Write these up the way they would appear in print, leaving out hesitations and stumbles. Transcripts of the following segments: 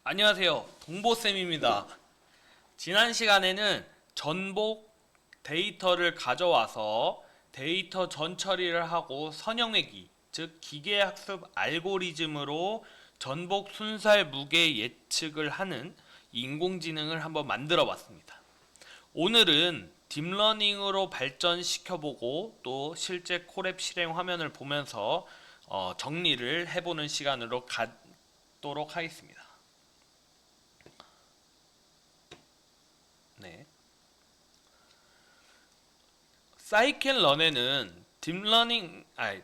안녕하세요. 동보쌤입니다. 지난 시간에는 전복 데이터를 가져와서 데이터 전처리를 하고 선형외기, 즉 기계학습 알고리즘으로 전복 순살 무게 예측을 하는 인공지능을 한번 만들어 봤습니다. 오늘은 딥러닝으로 발전시켜보고 또 실제 콜앱 실행 화면을 보면서 정리를 해보는 시간으로 갖도록 하겠습니다. 네. 사이켄런에는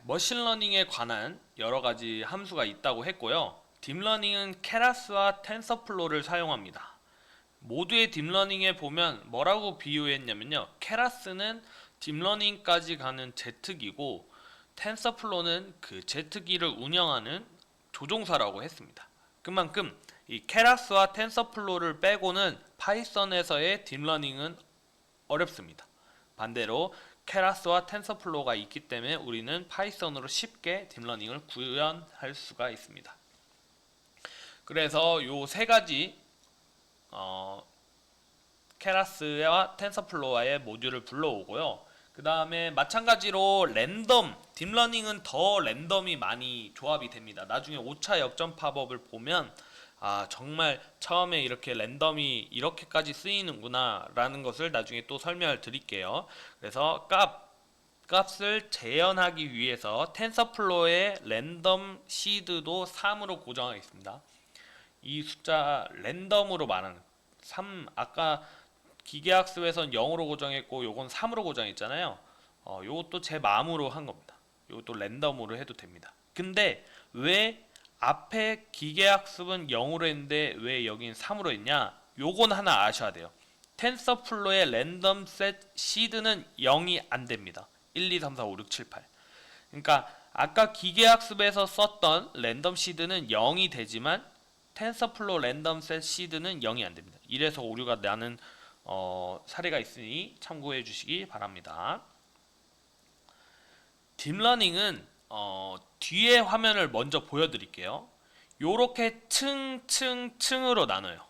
머신러닝에 관한 여러 가지 함수가 있다고 했고요. 딥러닝은 케라스와 텐서플로우를 사용합니다. 모두의 딥러닝에 보면 뭐라고 비유했냐면요. 케라스는 딥러닝까지 가는 제트기고 텐서플로우는 그 제트기를 운영하는 조종사라고 했습니다. 그만큼 이 케라스와 텐서플로우를 빼고는 파이썬에서의 딥러닝은 어렵습니다. 반대로 케라스와 텐서플로우가 있기 때문에 우리는 파이썬으로 쉽게 딥러닝을 구현할 수가 있습니다. 그래서 요 세 가지 케라스와 텐서플로우의 모듈을 불러오고요. 그 다음에 마찬가지로 딥러닝은 더 랜덤이 많이 조합이 됩니다. 나중에 5차 역전 팝업을 보면 정말 처음에 이렇게 랜덤이 이렇게까지 쓰이는구나 라는 것을 나중에 또 설명을 드릴게요. 그래서 값을 재현하기 위해서 텐서플로우의 랜덤 시드도 3으로 고정하겠습니다. 이 숫자 랜덤으로 말하는 3, 아까 기계학습에선 0으로 고정했고 요건 3으로 고정했잖아요. 요것도 제 마음으로 한 겁니다. 요것도 랜덤으로 해도 됩니다. 근데 왜 앞에 기계학습은 0으로 했는데 왜 여긴 3으로 했냐? 요건 하나 아셔야 돼요. 텐서플로의 랜덤 셋 시드는 0이 안 됩니다. 1, 2, 3, 4, 5, 6, 7, 8. 그러니까 아까 기계학습에서 썼던 랜덤 시드는 0이 되지만 텐서플로우 랜덤 셋 시드는 0이 안 됩니다. 이래서 오류가 나는 사례가 있으니 참고해 주시기 바랍니다. 딥러닝은 뒤에 화면을 먼저 보여드릴게요. 요렇게 층으로 나눠요.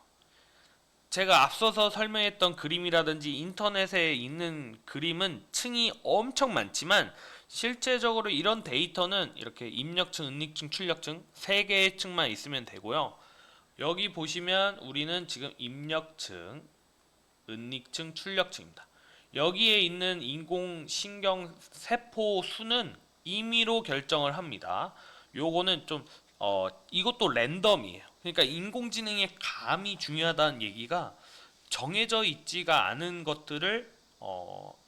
제가 앞서서 설명했던 그림이라든지 인터넷에 있는 그림은 층이 엄청 많지만 실제적으로 이런 데이터는 이렇게 입력층, 은닉층, 출력층 3개의 층만 있으면 되고요. 여기 보시면 우리는 지금 입력층, 은닉층, 출력층입니다. 여기에 있는 인공신경 세포 수는 임의로 결정을 합니다. 요거는 좀 이것도 랜덤이에요. 그러니까 인공지능의 감이 중요하다는 얘기가 정해져 있지가 않은 것들을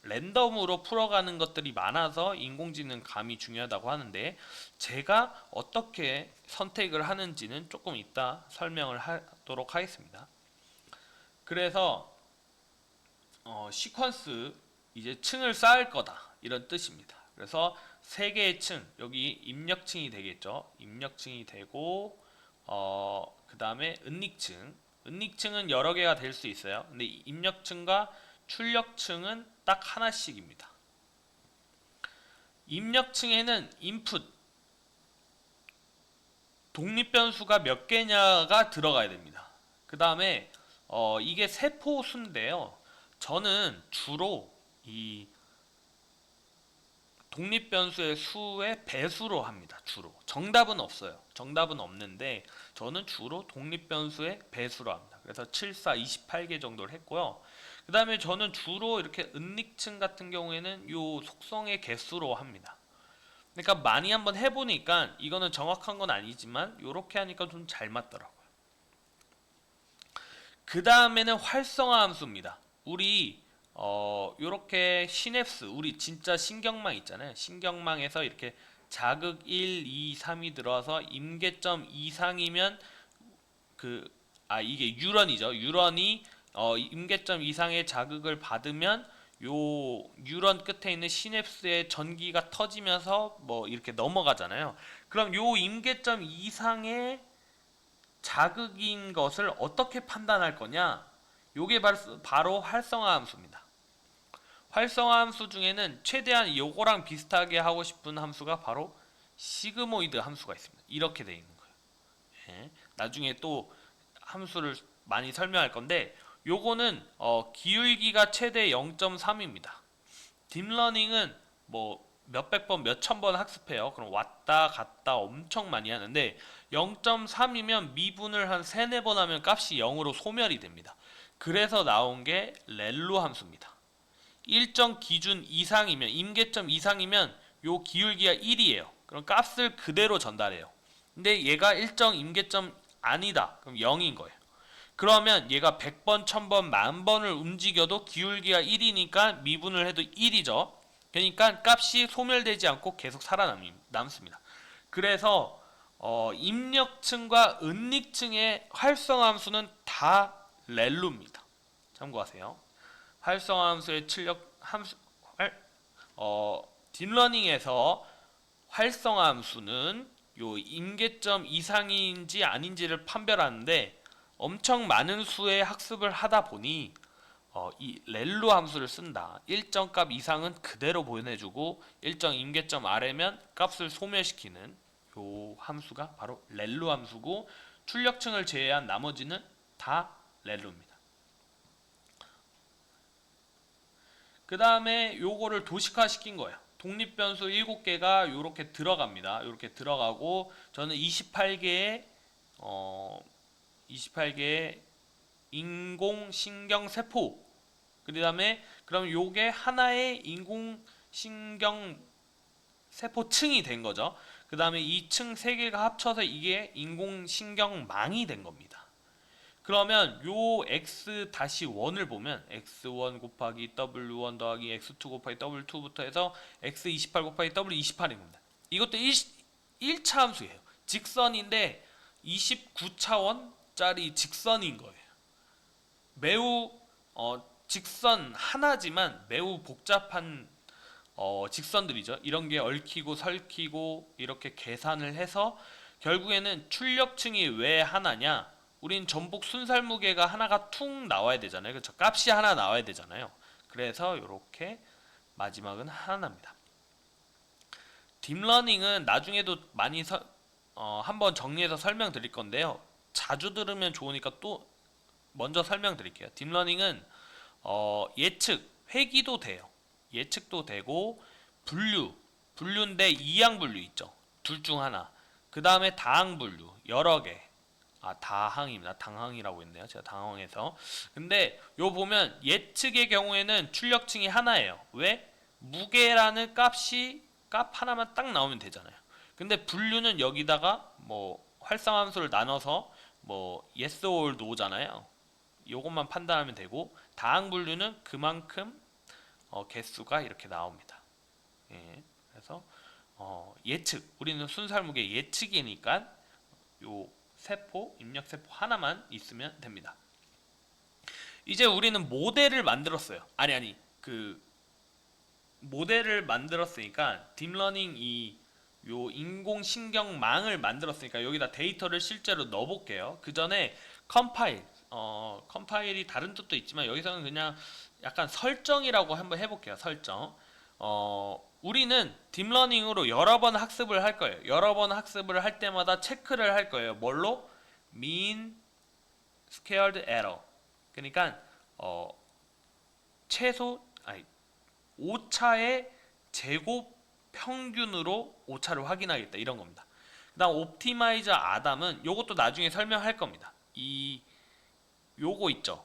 랜덤으로 풀어가는 것들이 많아서 인공지능 감이 중요하다고 하는데 제가 어떻게 선택을 하는지는 조금 이따 설명을 하도록 하겠습니다. 그래서 시퀀스 이제 층을 쌓을 거다 이런 뜻입니다. 그래서 세 개의 층 여기 입력층이 되겠죠. 입력층이 되고 그 다음에 은닉층은 여러 개가 될 수 있어요. 근데 입력층과 출력층은 딱 하나씩입니다. 입력층에는 인풋 독립변수가 몇 개냐가 들어가야 됩니다. 그 다음에 이게 세포수인데요. 저는 주로 이 독립변수의 수의 배수로 합니다. 주로. 정답은 없어요. 정답은 없는데 저는 주로 독립변수의 배수로 합니다. 그래서 7, 4, 28개 정도를 했고요. 그 다음에 저는 주로 이렇게 은닉층 같은 경우에는 요 속성의 개수로 합니다. 그러니까 많이 한번 해보니까 이거는 정확한 건 아니지만 요렇게 하니까 좀 잘 맞더라고요. 그 다음에는 활성화 함수입니다. 우리 요렇게 시냅스 우리 진짜 신경망 있잖아요. 신경망에서 이렇게 자극 1, 2, 3이 들어와서 임계점 이상이면 이게 뉴런이죠. 뉴런이 임계점 이상의 자극을 받으면 요 뉴런 끝에 있는 시냅스의 전기가 터지면서 뭐 이렇게 넘어가잖아요. 그럼 요 임계점 이상의 자극인 것을 어떻게 판단할 거냐? 요게 바로 활성화 함수입니다. 활성화 함수 중에는 최대한 요거랑 비슷하게 하고 싶은 함수가 바로 시그모이드 함수가 있습니다. 이렇게 되어 있는 거예요. 예. 나중에 또 함수를 많이 설명할 건데 요거는 기울기가 최대 0.3입니다. 딥러닝은 뭐 몇백 번, 몇천 번 학습해요. 그럼 왔다 갔다 엄청 많이 하는데 0.3이면 미분을 한 3, 4번 하면 값이 0으로 소멸이 됩니다. 그래서 나온 게 렐로 함수입니다. 일정 기준 이상이면, 임계점 이상이면 요 기울기가 1이에요. 그럼 값을 그대로 전달해요. 근데 얘가 일정 임계점 아니다. 그럼 0인 거예요. 그러면 얘가 100번, 1000번, 만번을 움직여도 기울기가 1이니까 미분을 해도 1이죠. 그러니까 값이 소멸되지 않고 계속 살아남습니다. 그래서 입력층과 은닉층의 활성함수는 다 렐루입니다. 참고하세요. 활성함수의 출력 함수 딥러닝에서 활성함수는 요 임계점 이상인지 아닌지를 판별하는데 엄청 많은 수의 학습을 하다 보니 이 렐루 함수를 쓴다. 일정 값 이상은 그대로 보내주고 일정 임계점 아래면 값을 소멸시키는 요 함수가 바로 렐루 함수고 출력층을 제외한 나머지는 다 렐루입니다. 그 다음에 요거를 도식화 시킨 거예요. 독립변수 7개가 요렇게 들어갑니다. 요렇게 들어가고 저는 28개의 인공신경세포 그 다음에 그럼 요게 하나의 인공신경세포층이 된 거죠. 그 다음에 이 층 3개가 합쳐서 이게 인공신경망이 된 겁니다. 그러면 요 x-1을 보면 x1 곱하기 w1 더하기 x2 곱하기 w2부터 해서 x28 곱하기 w28입니다. 이것도 1차 함수예요. 직선인데 29차원짜리 직선인 거예요. 매우 직선 하나지만 매우 복잡한 직선들이죠. 이런 게 얽히고 설키고 이렇게 계산을 해서 결국에는 출력층이 왜 하나냐? 우린 전복 순살무게가 하나가 퉁 나와야 되잖아요. 그렇죠? 값이 하나 나와야 되잖아요. 그래서 이렇게 마지막은 하나입니다. 딥러닝은 나중에도 많이 한번 정리해서 설명드릴 건데요. 자주 들으면 좋으니까 또 먼저 설명드릴게요. 딥러닝은 예측, 회귀도 돼요. 예측도 되고 분류인데 이항분류 있죠. 둘 중 하나. 그 다음에 다항분류 여러 개. 다항입니다. 당항이라고 했네요. 제가 당황해서. 근데 요 보면 예측의 경우에는 출력층이 하나예요. 왜? 무게라는 값 하나만 딱 나오면 되잖아요. 근데 분류는 여기다가 뭐 활성함수를 나눠서 뭐 yes or no잖아요. 요것만 판단하면 되고 다항분류는 그만큼 개수가 이렇게 나옵니다. 예. 그래서 예측 우리는 순살무게 예측이니까 요 세포, 입력세포 하나만 있으면 됩니다. 이제 우리는 모델을 만들었어요. 모델을 만들었으니까 딥러닝 요 인공신경망을 만들었으니까 여기다 데이터를 실제로 넣어볼게요. 그 전에 컴파일이 다른 뜻도 있지만 여기서는 그냥 약간 설정이라고 한번 해볼게요. 설정. 우리는 딥러닝으로 여러 번 학습을 할 거예요. 여러 번 학습을 할 때마다 체크를 할 거예요. 뭘로? mean squared error. 그러니까 오차의 제곱 평균으로 오차를 확인하겠다 이런 겁니다. 그다음 옵티마이저 아담은 요것도 나중에 설명할 겁니다. 요거 있죠.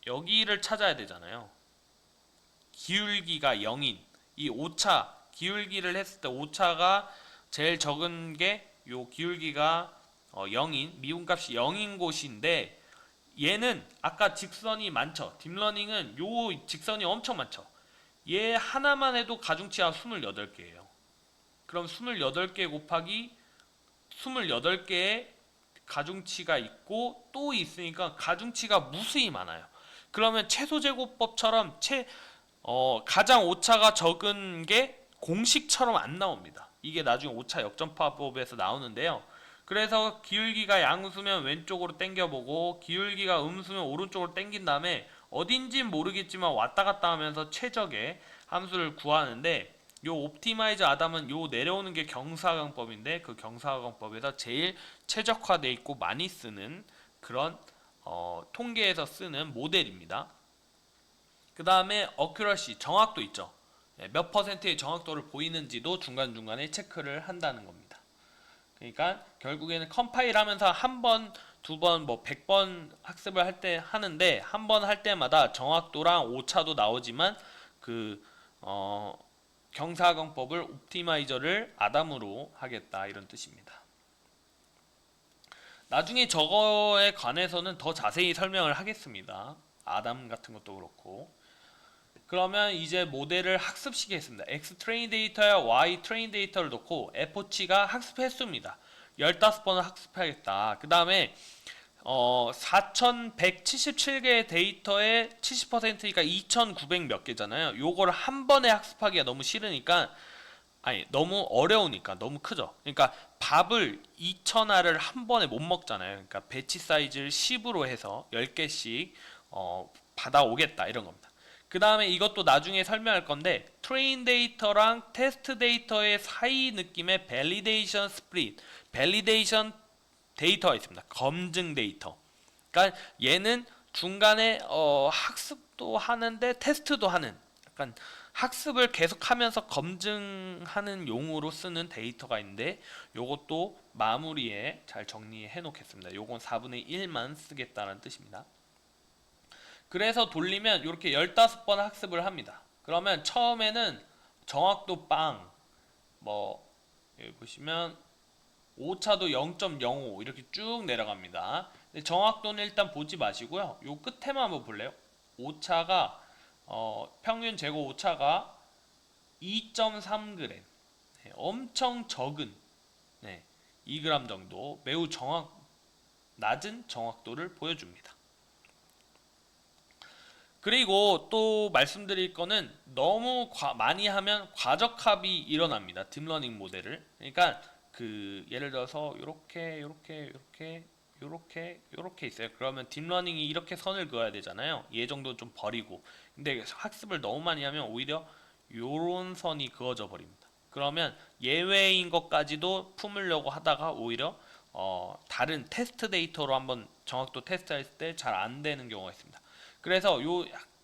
여기를 찾아야 되잖아요. 기울기가 0인 이 오차 기울기를 했을 때 오차가 제일 적은 게 요 기울기가 0인 미분값이 0인 곳인데 얘는 아까 직선이 많죠. 딥러닝은 요 직선이 엄청 많죠. 얘 하나만 해도 가중치가 28개예요. 그럼 28개 곱하기 28개의 가중치가 있고 또 있으니까 가중치가 무수히 많아요. 그러면 최소제곱법처럼 가장 오차가 적은 게 공식처럼 안 나옵니다. 이게 나중에 오차 역전파법에서 나오는데요. 그래서 기울기가 양수면 왼쪽으로 당겨보고 기울기가 음수면 오른쪽으로 당긴 다음에 어딘진 모르겠지만 왔다 갔다 하면서 최적의 함수를 구하는데 요 옵티마이저 아담은 요 내려오는 게 경사각형법인데 그 경사각형법에서 제일 최적화되어 있고 많이 쓰는 그런 통계에서 쓰는 모델입니다. 그 다음에 accuracy, 정확도 있죠. 몇 퍼센트의 정확도를 보이는지도 중간중간에 체크를 한다는 겁니다. 그러니까 결국에는 컴파일 하면서 한 번, 두 번, 뭐 100번 학습을 할 때 하는데 한 번 할 때마다 정확도랑 오차도 나오지만 그 경사경법을 옵티마이저를 아담으로 하겠다 이런 뜻입니다. 나중에 저거에 관해서는 더 자세히 설명을 하겠습니다. 아담 같은 것도 그렇고. 그러면 이제 모델을 학습시키겠습니다. X 트레인 데이터에 Y 트레인 데이터를 놓고 F치가 학습 횟수입니다. 15번을 학습하겠다. 그 다음에 4177개의 데이터의 70%니까 2900 몇 개잖아요. 요걸 한 번에 학습하기가 너무 싫으니까, 아니 너무 어려우니까, 너무 크죠. 그러니까 밥을 2000알을 한 번에 못 먹잖아요. 그러니까 배치 사이즈를 10으로 해서 10개씩 받아오겠다 이런 겁니다. 그 다음에 이것도 나중에 설명할 건데, 트레인 데이터랑 테스트 데이터의 사이 느낌의 밸리데이션 스플릿, 밸리데이션 데이터가 있습니다. 검증 데이터. 그러니까 얘는 중간에 학습도 하는데 테스트도 하는, 약간 학습을 계속하면서 검증하는 용으로 쓰는 데이터가 있는데, 요것도 마무리에 잘 정리해 놓겠습니다. 요건 4분의 1만 쓰겠다는 뜻입니다. 그래서 돌리면 이렇게 15번 학습을 합니다. 그러면 처음에는 정확도 빵, 뭐 여기 보시면 오차도 0.05 이렇게 쭉 내려갑니다. 근데 정확도는 일단 보지 마시고요. 요 끝에만 한번 볼래요? 오차가 평균 재고 오차가 2.3g, 네, 엄청 적은 2g 정도, 매우 낮은 정확도를 보여줍니다. 그리고 또 말씀드릴 거는, 너무 많이 하면 과적합이 일어납니다. 딥러닝 모델을. 그러니까 예를 들어서 요렇게 있어요. 그러면 딥러닝이 이렇게 선을 그어야 되잖아요. 얘 정도 좀 버리고. 근데 학습을 너무 많이 하면 오히려 요런 선이 그어져 버립니다. 그러면 예외인 것까지도 품으려고 하다가 오히려 다른 테스트 데이터로 한번 정확도 테스트할 때 잘 안 되는 경우가 있습니다. 그래서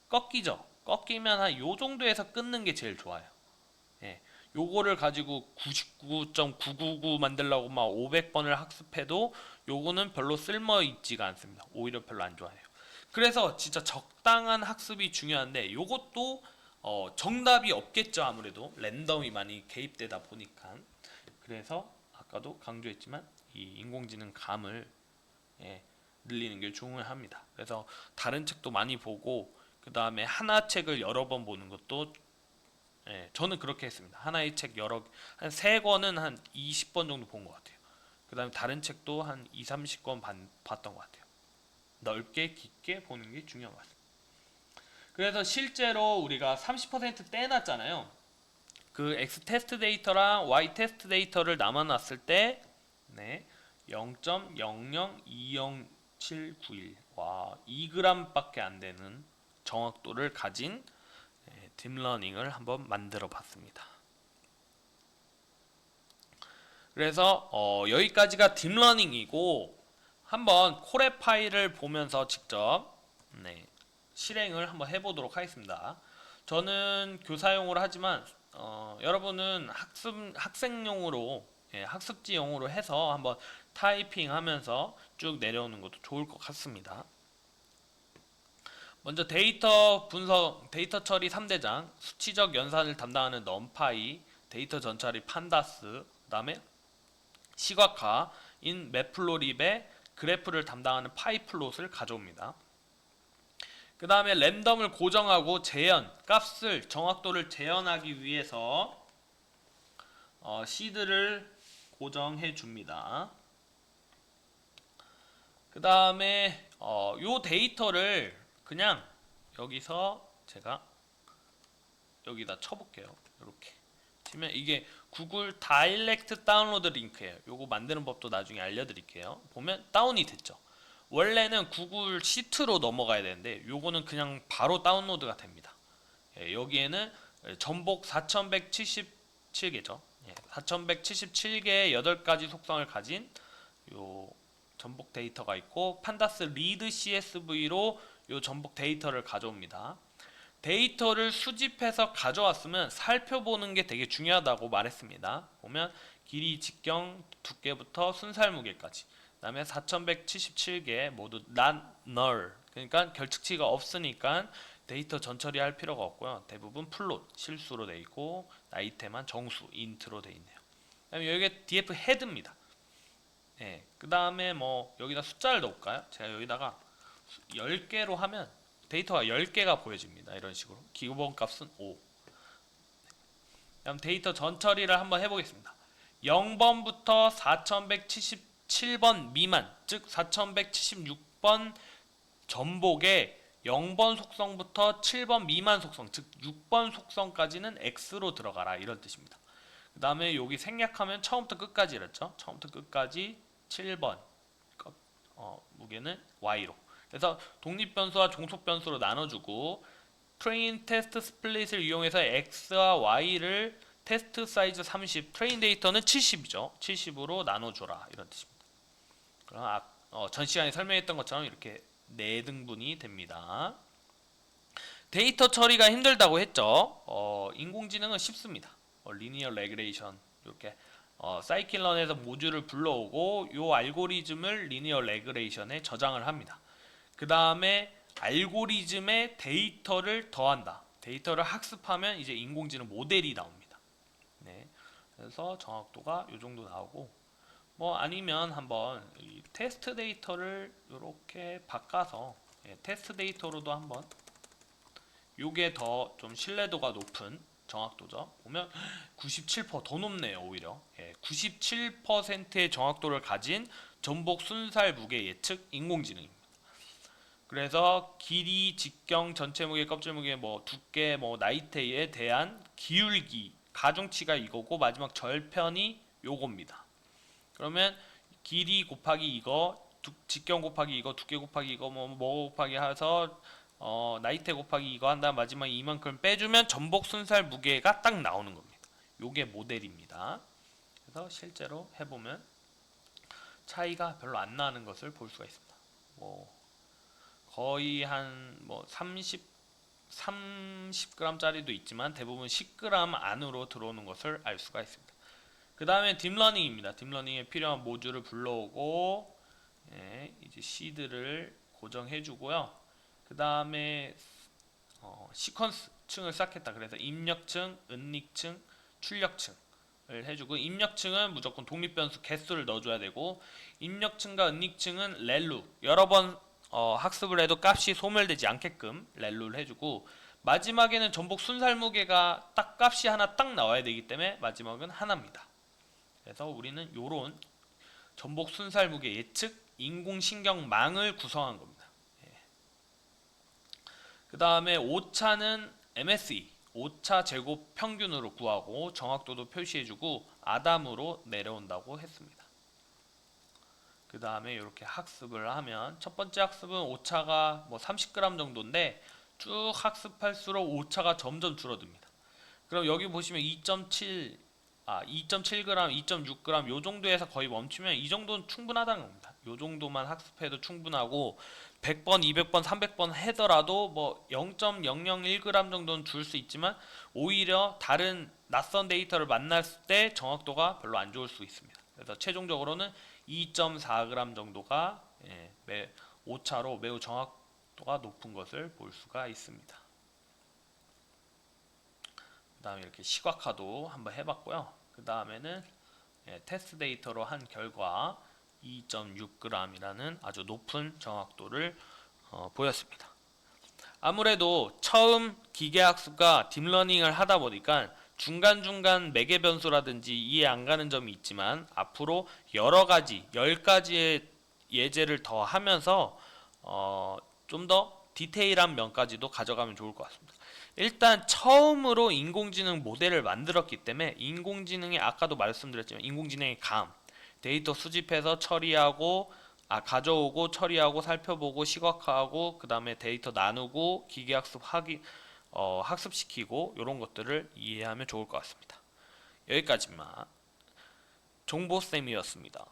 꺾이죠. 꺾이면 한 요 정도에서 끊는 게 제일 좋아요. 예. 요거를 가지고 99.999 만들려고 막 500번을 학습해도 요거는 별로 쓸모 있지가 않습니다. 오히려 별로 안 좋아해요. 그래서 진짜 적당한 학습이 중요한데, 요것도 정답이 없겠죠. 아무래도 랜덤이 많이 개입되다 보니까. 그래서 아까도 강조했지만 이 인공지능 감을 늘리는 게 중요합니다. 그래서 다른 책도 많이 보고, 그 다음에 하나 책을 여러 번 보는 것도, 저는 그렇게 했습니다. 하나의 책 한 3권은 한 20번 정도 본 것 같아요. 그 다음에 다른 책도 한 2, 30권 봤던 것 같아요. 넓게 깊게 보는 게 중요한 것 같습니다. 그래서 실제로 우리가 30% 떼놨잖아요. 그 X 테스트 데이터랑 Y 테스트 데이터를 남아놨을 때 0.0020791, 와, 2g 밖에 안 되는 정확도를 가진 딥러닝을 한번 만들어 봤습니다. 그래서 여기까지가 딥러닝이고, 한번 콜앱 파일을 보면서 직접 실행을 한번 해보도록 하겠습니다. 저는 교사용으로 하지만 여러분은 학생용으로, 학습지용으로 해서 한번 타이핑하면서 쭉 내려오는 것도 좋을 것 같습니다. 먼저 데이터 분석, 데이터 처리 3대장, 수치적 연산을 담당하는 넘파이, 데이터 전처리 판다스, 그 다음에 시각화인 매플로립의 그래프를 담당하는 파이플롯을 가져옵니다. 그 다음에 랜덤을 고정하고 재현, 값을, 정확도를 재현하기 위해서 시드를 고정해 줍니다. 그 다음에 요 데이터를 그냥 여기서 제가 여기다 쳐볼게요. 이렇게 치면 이게 구글 다이렉트 다운로드 링크예요. 요거 만드는 법도 나중에 알려드릴게요. 보면 다운이 됐죠. 원래는 구글 시트로 넘어가야 되는데 요거는 그냥 바로 다운로드가 됩니다. 여기에는 전복 4177개죠. 4177개의 8가지 속성을 가진 요 전복 데이터가 있고 판다스 리드 CSV로 요 전복 데이터를 가져옵니다. 데이터를 수집해서 가져왔으면 살펴보는 게 되게 중요하다고 말했습니다. 보면 길이, 직경, 두께부터 순살 무게까지, 그 다음에 4177개 모두 not null, 그러니까 결측치가 없으니까 데이터 전처리 할 필요가 없고요. 대부분 플롯, 실수로 돼 있고 아이템만 정수, 인트로 돼 있네요. 그 다음에 여기가 df 헤드입니다. 네, 그 다음에 뭐 여기다 숫자를 넣을까요? 제가 여기다가 10개로 하면 데이터가 10개가 보여집니다. 이런 식으로 기본 값은 5. 그럼 데이터 전처리를 한번 해보겠습니다. 0번부터 4177번 미만, 즉 4176번 전복의 0번 속성부터 7번 미만 속성, 즉 6번 속성까지는 X로 들어가라, 이런 뜻입니다. 그 다음에 여기 생략하면 처음부터 끝까지 이랬죠. 처음부터 끝까지 7번 무게는 Y로. 그래서 독립변수와 종속변수로 나눠주고 트레인 테스트 스플릿을 이용해서 X와 Y를 테스트 사이즈 30, 트레인 데이터는 70이죠. 70으로 나눠줘라, 이런 뜻입니다. 그럼 전 시간에 설명했던 것처럼 이렇게 4등분이 됩니다. 데이터 처리가 힘들다고 했죠. 인공지능은 쉽습니다. 리니어 레그레이션 이렇게 사이클런에서 모듈을 불러오고 요 알고리즘을 리니어 레그레이션에 저장을 합니다. 그 다음에 알고리즘에 데이터를 더한다. 데이터를 학습하면 이제 인공지능 모델이 나옵니다. 네, 그래서 정확도가 요 정도 나오고, 뭐 아니면 한번 이 테스트 데이터를 이렇게 바꿔서 테스트 데이터로도 한번, 요게 더 좀 신뢰도가 높은 정확도죠. 보면 97%더 높네요. 오히려 97%의 정확도를 가진 전복 순살 무게 예측 인공지능입니다. 그래서 길이, 직경, 전체 무게, 껍질 무게, 뭐 두께, 뭐 나이테에 대한 기울기, 가중치가 이거고 마지막 절편이 요겁니다. 그러면 길이 곱하기 이거, 직경 곱하기 이거, 두께 곱하기 이거, 뭐 곱하기 해서 나이테 곱하기 이거 한 다음 마지막에 이만큼 빼주면 전복 순살 무게가 딱 나오는 겁니다. 요게 모델입니다. 그래서 실제로 해보면 차이가 별로 안 나는 것을 볼 수가 있습니다. 뭐 거의 한 뭐 30g 짜리도 있지만 대부분 10g 안으로 들어오는 것을 알 수가 있습니다. 그 다음에 딥러닝입니다. 딥러닝에 필요한 모듈을 불러오고 이제 시드를 고정해 주고요. 그 다음에 시퀀스 층을 쌓겠다. 그래서 입력층, 은닉층, 출력층을 해주고, 입력층은 무조건 독립변수 개수를 넣어줘야 되고, 입력층과 은닉층은 렐루, 여러 번 학습을 해도 값이 소멸되지 않게끔 렐루를 해주고, 마지막에는 전복 순살 무게가 딱 값이 하나 딱 나와야 되기 때문에 마지막은 하나입니다. 그래서 우리는 요런 전복 순살 무게 예측 인공신경망을 구성한 겁니다. 그 다음에 오차는 MSE, 오차 제곱 평균으로 구하고 정확도도 표시해주고 아담으로 내려온다고 했습니다. 그 다음에 이렇게 학습을 하면 첫 번째 학습은 오차가 뭐 30g 정도인데 쭉 학습할수록 오차가 점점 줄어듭니다. 그럼 여기 보시면 2.7g, 2.6g 요 정도에서 거의 멈추면 이 정도는 충분하다는 겁니다. 요 정도만 학습해도 충분하고 100번, 200번, 300번 하더라도 뭐 0.001g 정도는 줄 수 있지만 오히려 다른 낯선 데이터를 만났을 때 정확도가 별로 안 좋을 수 있습니다. 그래서 최종적으로는 2.4g 정도가 오차로 매우 정확도가 높은 것을 볼 수가 있습니다. 그 다음에 이렇게 시각화도 한번 해봤고요. 그 다음에는 테스트 데이터로 한 결과 2.6g이라는 아주 높은 정확도를 보였습니다. 아무래도 처음 기계학습과 딥러닝을 하다 보니까 중간중간 매개 변수라든지 이해 안 가는 점이 있지만 앞으로 여러 가지 10가지의 예제를 더 하면서 좀 더 디테일한 면까지도 가져가면 좋을 것 같습니다. 일단 처음으로 인공지능 모델을 만들었기 때문에 인공지능의, 아까도 말씀드렸지만 인공지능의 감, 데이터 수집해서 처리하고 가져오고 처리하고 살펴보고 시각화하고 그 다음에 데이터 나누고 기계학습하기 학습시키고 이런 것들을 이해하면 좋을 것 같습니다. 여기까지만. 정보쌤이었습니다.